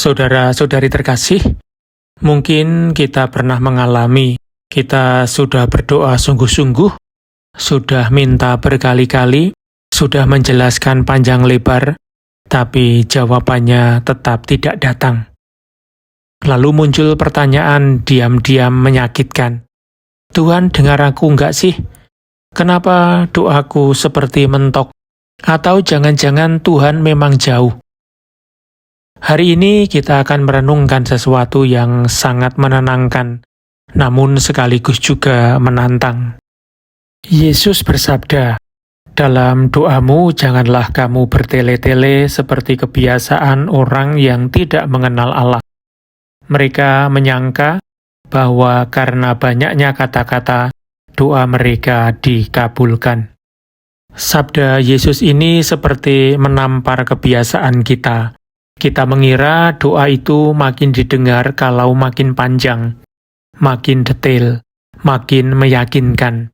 Saudara-saudari terkasih, mungkin kita pernah mengalami, kita sudah berdoa sungguh-sungguh, sudah minta berkali-kali, sudah menjelaskan panjang lebar, tapi jawabannya tetap tidak datang. Lalu muncul pertanyaan diam-diam menyakitkan. Tuhan, dengar aku enggak sih? Kenapa doaku seperti mentok? Atau jangan-jangan Tuhan memang jauh? Hari ini kita akan merenungkan sesuatu yang sangat menenangkan, namun sekaligus juga menantang. Yesus bersabda, "Dalam doamu janganlah kamu bertele-tele seperti kebiasaan orang yang tidak mengenal Allah." Mereka menyangka bahwa karena banyaknya kata-kata, doa mereka dikabulkan. Sabda Yesus ini seperti menampar kebiasaan kita. Kita mengira doa itu makin didengar kalau makin panjang, makin detail, makin meyakinkan.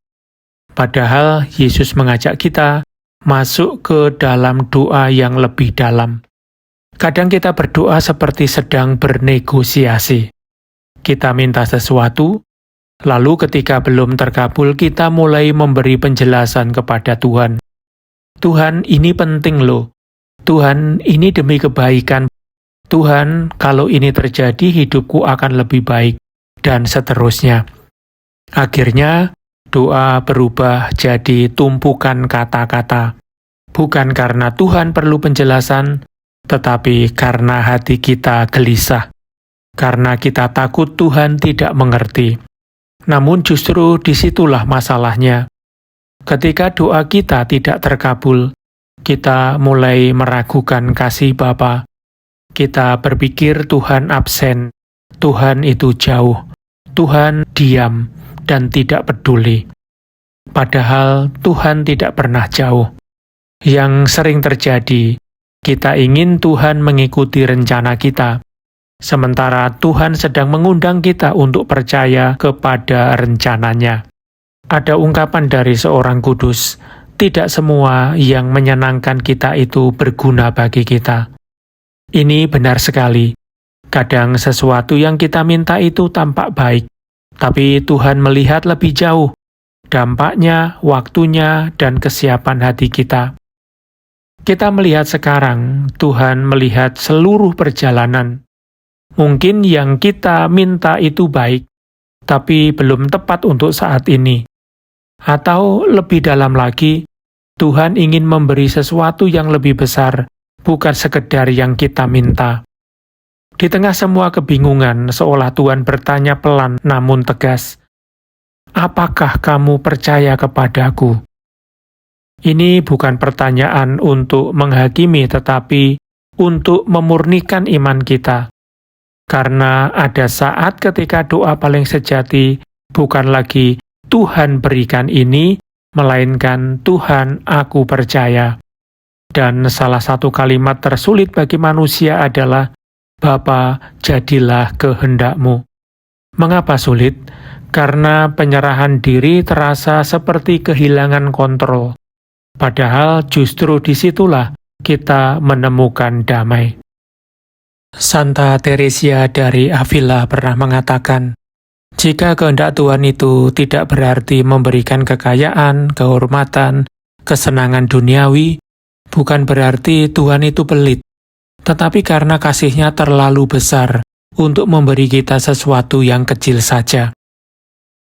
Padahal Yesus mengajak kita masuk ke dalam doa yang lebih dalam. Kadang kita berdoa seperti sedang bernegosiasi. Kita minta sesuatu, lalu ketika belum terkabul kita mulai memberi penjelasan kepada Tuhan. Tuhan, ini penting loh. Tuhan, ini demi kebaikan. Tuhan, kalau ini terjadi, hidupku akan lebih baik. Dan seterusnya. Akhirnya, doa berubah jadi tumpukan kata-kata. Bukan karena Tuhan perlu penjelasan, tetapi karena hati kita gelisah. Karena kita takut Tuhan tidak mengerti. Namun justru disitulah masalahnya. Ketika doa kita tidak terkabul, kita mulai meragukan kasih Bapa. Kita berpikir Tuhan absen, Tuhan itu jauh, Tuhan diam dan tidak peduli. Padahal Tuhan tidak pernah jauh. Yang sering terjadi, kita ingin Tuhan mengikuti rencana kita, sementara Tuhan sedang mengundang kita untuk percaya kepada rencananya. Ada ungkapan dari seorang kudus, tidak semua yang menyenangkan kita itu berguna bagi kita. Ini benar sekali. Kadang sesuatu yang kita minta itu tampak baik, tapi Tuhan melihat lebih jauh, dampaknya, waktunya, dan kesiapan hati kita. Kita melihat sekarang, Tuhan melihat seluruh perjalanan. Mungkin yang kita minta itu baik, tapi belum tepat untuk saat ini. Atau lebih dalam lagi, Tuhan ingin memberi sesuatu yang lebih besar, bukan sekedar yang kita minta. Di tengah semua kebingungan, seolah Tuhan bertanya pelan namun tegas, "Apakah kamu percaya kepadaku?" Ini bukan pertanyaan untuk menghakimi, tetapi untuk memurnikan iman kita. Karena ada saat ketika doa paling sejati bukan lagi Tuhan berikan ini, melainkan Tuhan aku percaya. Dan salah satu kalimat tersulit bagi manusia adalah, Bapa, jadilah kehendak-Mu. Mengapa sulit? Karena penyerahan diri terasa seperti kehilangan kontrol. Padahal justru disitulah kita menemukan damai. Santa Teresia dari Avila pernah mengatakan, jika kehendak Tuhan itu tidak berarti memberikan kekayaan, kehormatan, kesenangan duniawi, bukan berarti Tuhan itu pelit, tetapi karena kasih-Nya terlalu besar untuk memberi kita sesuatu yang kecil saja.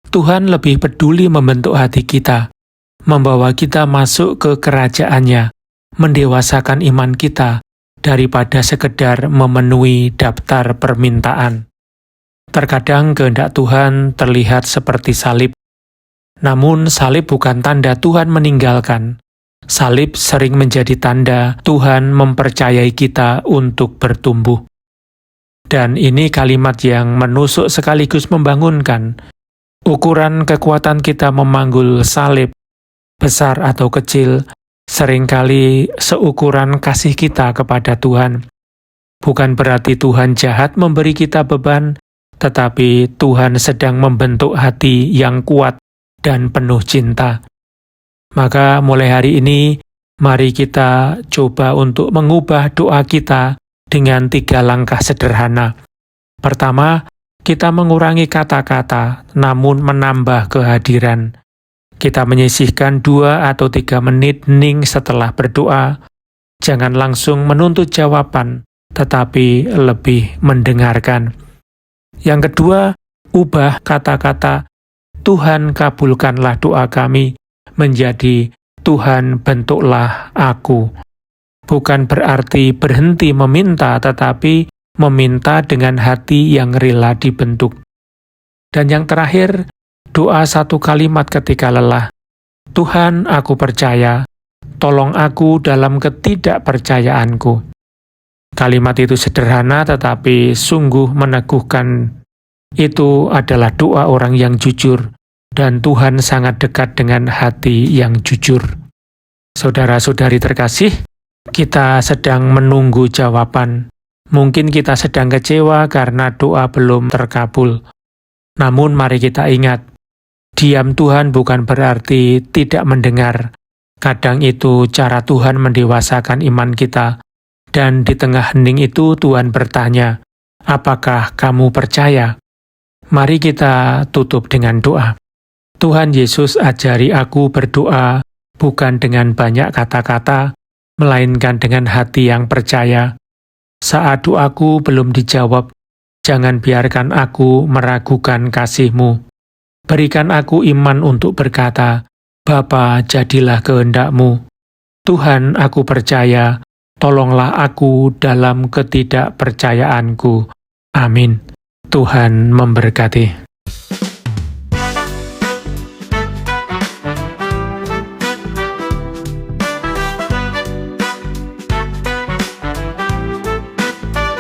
Tuhan lebih peduli membentuk hati kita, membawa kita masuk ke kerajaan-Nya, mendewasakan iman kita, daripada sekedar memenuhi daftar permintaan. Terkadang kehendak Tuhan terlihat seperti salib. Namun salib bukan tanda Tuhan meninggalkan. Salib sering menjadi tanda Tuhan mempercayai kita untuk bertumbuh. Dan ini kalimat yang menusuk sekaligus membangunkan. Ukuran kekuatan kita memanggul salib, besar atau kecil, seringkali seukuran kasih kita kepada Tuhan. Bukan berarti Tuhan jahat memberi kita beban, tetapi Tuhan sedang membentuk hati yang kuat dan penuh cinta. Maka mulai hari ini, mari kita coba untuk mengubah doa kita dengan 3 langkah sederhana. Pertama, kita mengurangi kata-kata, namun menambah kehadiran. Kita menyisihkan 2 atau 3 menit hening setelah berdoa. Jangan langsung menuntut jawaban, tetapi lebih mendengarkan. Yang kedua, ubah kata-kata Tuhan kabulkanlah doa kami menjadi Tuhan bentuklah aku. Bukan berarti berhenti meminta, tetapi meminta dengan hati yang rela dibentuk. Dan yang terakhir, doa 1 kalimat ketika lelah. Tuhan, aku percaya, tolong aku dalam ketidakpercayaanku. Kalimat itu sederhana tetapi sungguh meneguhkan. Itu adalah doa orang yang jujur, dan Tuhan sangat dekat dengan hati yang jujur. Saudara-saudari terkasih, kita sedang menunggu jawaban. Mungkin kita sedang kecewa karena doa belum terkabul. Namun mari kita ingat, diam Tuhan bukan berarti tidak mendengar. Kadang itu cara Tuhan mendewasakan iman kita. Dan di tengah hening itu Tuhan bertanya, apakah kamu percaya? Mari kita tutup dengan doa. Tuhan Yesus, ajari aku berdoa bukan dengan banyak kata-kata, melainkan dengan hati yang percaya. Saat doaku belum dijawab, jangan biarkan aku meragukan kasih-Mu. Berikan aku iman untuk berkata, Bapa, jadilah kehendak-Mu. Tuhan, aku percaya, tolonglah aku dalam ketidakpercayaanku. Amin. Tuhan memberkati.